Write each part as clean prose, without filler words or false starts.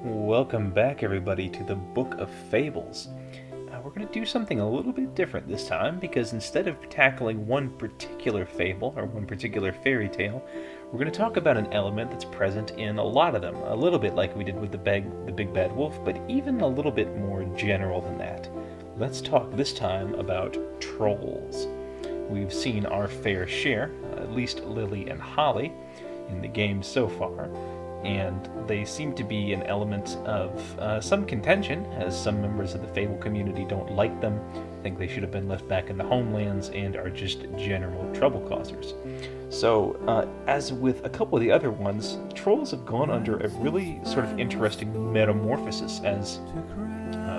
Welcome back, everybody, to the Book of Fables. We're going to do something a little bit different this time because instead of tackling one particular fable or one particular fairy tale, we're going to talk about an element that's present in a lot of them, a little bit like we did with the Big Bad Wolf, but even a little bit more general than that. Let's talk this time about trolls. We've seen our fair share, at least Lily and Holly, in the game so far, and they seem to be an element of some contention, as some members of the Fable community don't like them, think they should have been left back in the homelands, and are just general trouble causers. So, as with a couple of the other ones, trolls have gone under a really sort of interesting metamorphosis as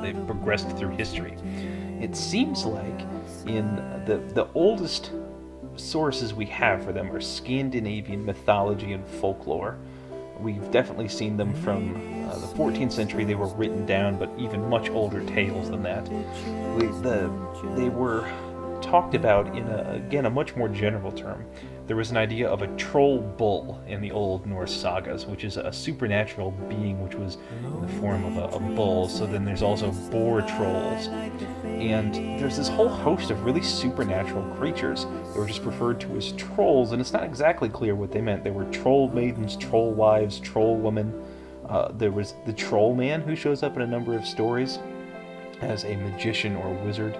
they've progressed through history. It seems like in the oldest sources we have for them are Scandinavian mythology and folklore. We've definitely seen them from the 14th century. They were written down, but even much older tales than that. They were talked about in, a much more general term. There was an idea of a troll bull in the Old Norse sagas, which is a supernatural being which was in the form of a bull. So then there's also boar trolls. And there's this whole host of really supernatural creatures that were just referred to as trolls, and it's not exactly clear what they meant. There were troll maidens, troll wives, troll women. There was the troll man who shows up in a number of stories as a magician or wizard.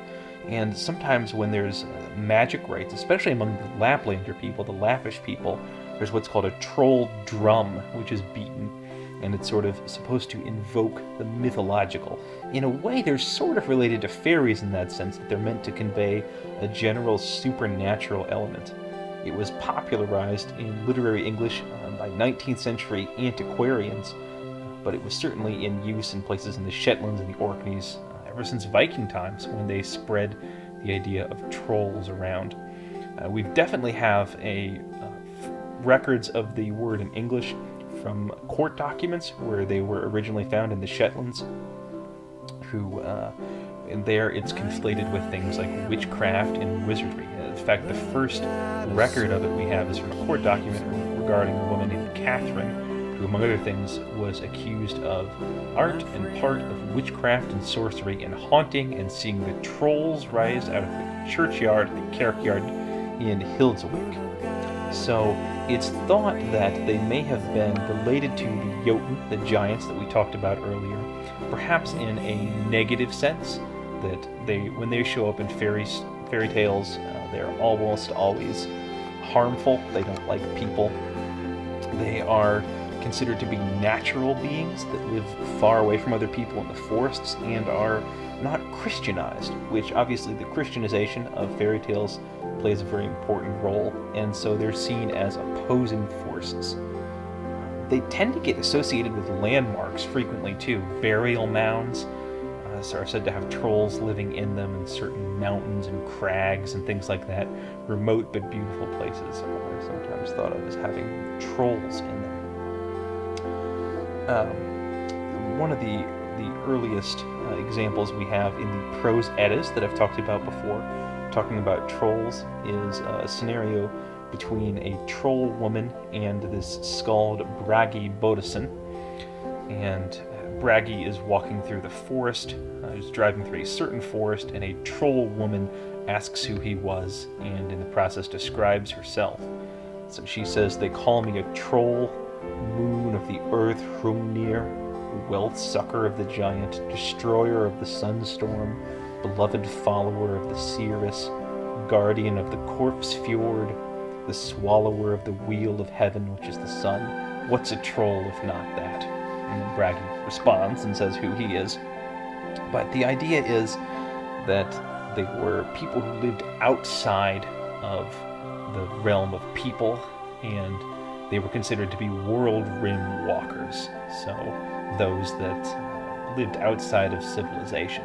And sometimes when there's magic rites, especially among the Laplander people, the Lappish people, there's what's called a troll drum, which is beaten. And it's sort of supposed to invoke the mythological. In a way, they're sort of related to fairies in that sense, that they're meant to convey a general supernatural element. It was popularized in literary English by 19th century antiquarians, but it was certainly in use in places in the Shetlands and the Orkneys ever since Viking times, when they spread the idea of trolls around. We definitely have records of the word in English from court documents where they were originally found in the Shetlands, and there it's conflated with things like witchcraft and wizardry. In fact, the first record of it we have is from a court document regarding a woman named Catherine, who, among other things, was accused of art and part of witchcraft and sorcery and haunting and seeing the trolls rise out of the churchyard, the kirkyard, in Hildswick. So it's thought that they may have been related to the Jotun, the giants that we talked about earlier, perhaps in a negative sense, that when they show up in fairy tales, they're almost always harmful. They don't like people. They are considered to be natural beings that live far away from other people in the forests and are not Christianized, which obviously the Christianization of fairy tales plays a very important role, and so they're seen as opposing forces. They tend to get associated with landmarks frequently too. Burial mounds are said to have trolls living in them, and certain mountains and crags and things like that. Remote but beautiful places are sometimes thought of as having trolls in them. One of the earliest examples we have in the prose Eddas that I've talked about before, talking about trolls, is a scenario between a troll woman and this skald Bragi Bodison. And Bragi is walking through the forest, he's driving through a certain forest, and a troll woman asks who he was, and in the process describes herself. So she says, "They call me a troll, moon of the earth Hrungnir, wealth sucker of the giant, destroyer of the sunstorm, beloved follower of the Cirrus, guardian of the corpse fjord, the swallower of the wheel of heaven, which is the sun. What's a troll if not that?" And Bragi responds and says who he is. But the idea is that they were people who lived outside of the realm of people, and they were considered to be world rim walkers, so those that lived outside of civilization.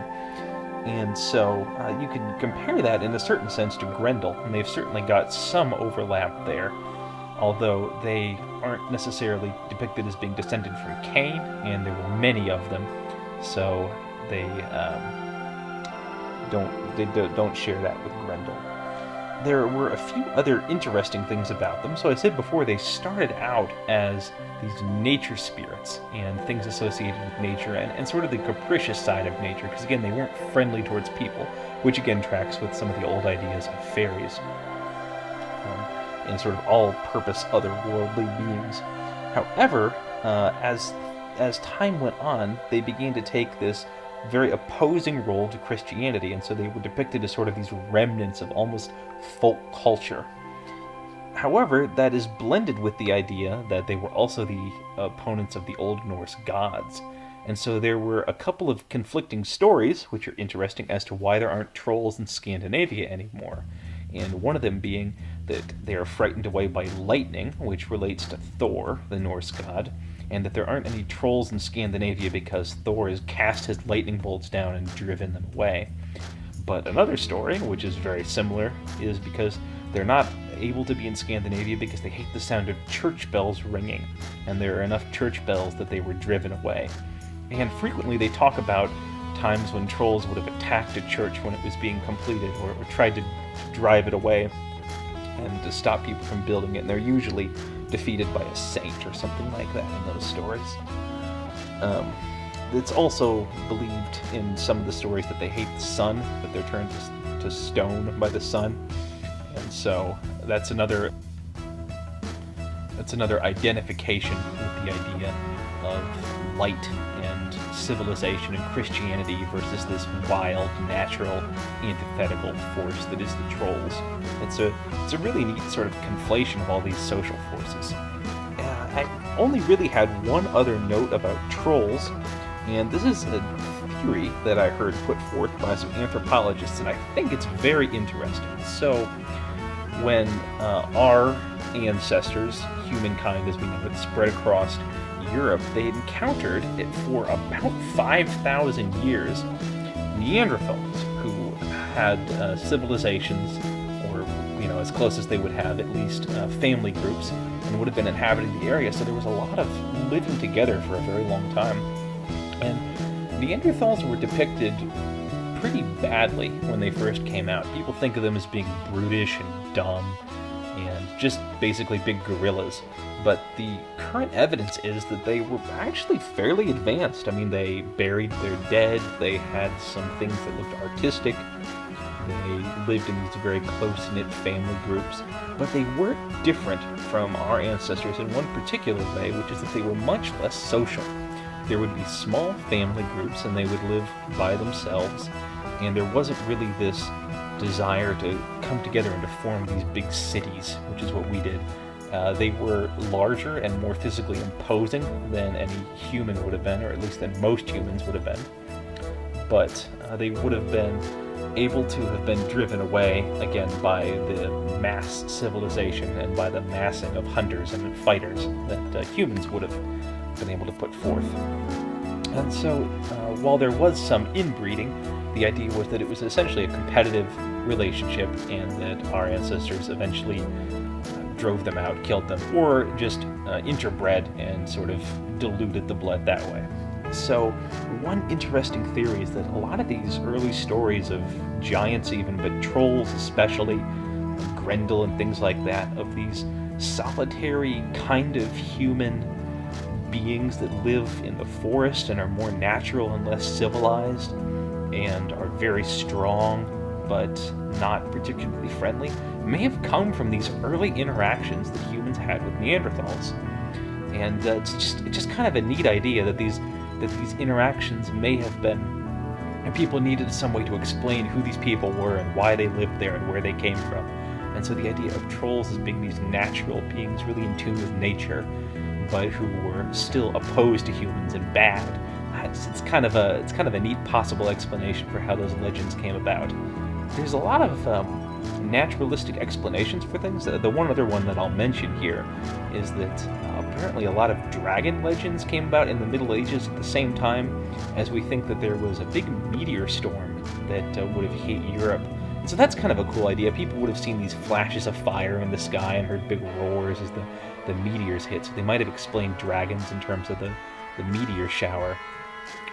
And so you can compare that in a certain sense to Grendel, and they've certainly got some overlap there, although they aren't necessarily depicted as being descended from Cain, and there were many of them, so they don't share that with Grendel. there were a few other interesting things about them. So I said before, they started out as these nature spirits and things associated with nature and sort of the capricious side of nature, because again, they weren't friendly towards people, which again tracks with some of the old ideas of fairies and sort of all-purpose otherworldly beings. However, as time went on, they began to take this very opposing role to Christianity, and so they were depicted as sort of these remnants of almost folk culture. However, that is blended with the idea that they were also the opponents of the Old Norse gods. And so there were a couple of conflicting stories, which are interesting, as to why there aren't trolls in Scandinavia anymore. And one of them being that they are frightened away by lightning, which relates to Thor, the Norse god, and that there aren't any trolls in Scandinavia because Thor has cast his lightning bolts down and driven them away. But another story, which is very similar, is because they're not able to be in Scandinavia because they hate the sound of church bells ringing, and there are enough church bells that they were driven away. And frequently they talk about times when trolls would have attacked a church when it was being completed, or tried to drive it away and to stop people from building it, and they're usually defeated by a saint or something like that in those stories. It's also believed in some of the stories that they hate the sun, that they're turned to stone by the sun, and so that's another identification with the idea of light and civilization and Christianity versus this wild, natural, antithetical force that is the trolls. It's a really neat sort of conflation of all these social forces. I only really had one other note about trolls, and this is a theory that I heard put forth by some anthropologists, and I think it's very interesting. So, when our ancestors, humankind as we know it, spread across Europe, they encountered it for about 5,000 years Neanderthals, who had civilizations, or as close as they would have, at least family groups, and would have been inhabiting the area. So there was a lot of living together for a very long time. And Neanderthals were depicted pretty badly when they first came out. People think of them as being brutish and dumb and just basically big gorillas. But the current evidence is that they were actually fairly advanced. I mean, they buried their dead, they had some things that looked artistic, they lived in these very close-knit family groups, but they weren't different from our ancestors in one particular way, which is that they were much less social. There would be small family groups, and they would live by themselves, and there wasn't really this desire to come together and to form these big cities, which is what we did. They were larger and more physically imposing than any human would have been, or at least than most humans would have been. But they would have been able to have been driven away, again, by the mass civilization and by the massing of hunters and fighters that humans would have been able to put forth. And so, while there was some inbreeding, the idea was that it was essentially a competitive relationship, and that our ancestors eventually drove them out, killed them, or just interbred and sort of diluted the blood that way. So one interesting theory is that a lot of these early stories of giants even, but trolls especially, Grendel and things like that, of these solitary kind of human beings that live in the forest and are more natural and less civilized and are very strong but not particularly friendly, may have come from these early interactions that humans had with Neanderthals. And it's just kind of a neat idea that these interactions may have been, and people needed some way to explain who these people were and why they lived there and where they came from. And so the idea of trolls as being these natural beings really in tune with nature, but who were still opposed to humans and bad, it's kind of a neat possible explanation for how those legends came about. There's a lot of naturalistic explanations for things. The one other one that I'll mention here is that apparently a lot of dragon legends came about in the Middle Ages at the same time as we think that there was a big meteor storm that would have hit Europe. And so that's kind of a cool idea. People would have seen these flashes of fire in the sky and heard big roars as the meteors hit, so they might have explained dragons in terms of the meteor shower.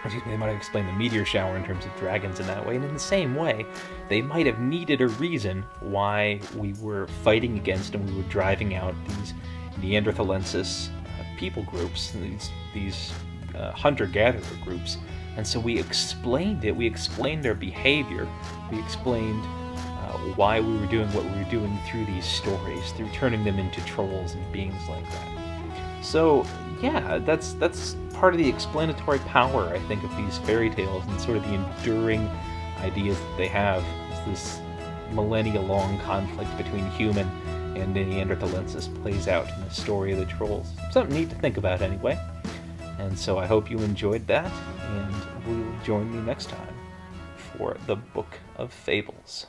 excuse me, they might have explained the meteor shower in terms of dragons in that way, and in the same way, they might have needed a reason why we were fighting against and we were driving out these Neanderthalensis people groups, these hunter-gatherer groups. And so we explained it, we explained their behavior, we explained why we were doing what we were doing through these stories, through turning them into trolls and beings like that. So yeah, that's part of the explanatory power, I think, of these fairy tales and sort of the enduring ideas that they have. Is this millennia-long conflict between human and Neanderthalensis plays out in the story of the trolls. Something neat to think about anyway. And so I hope you enjoyed that, and will join me next time for the Book of Fables.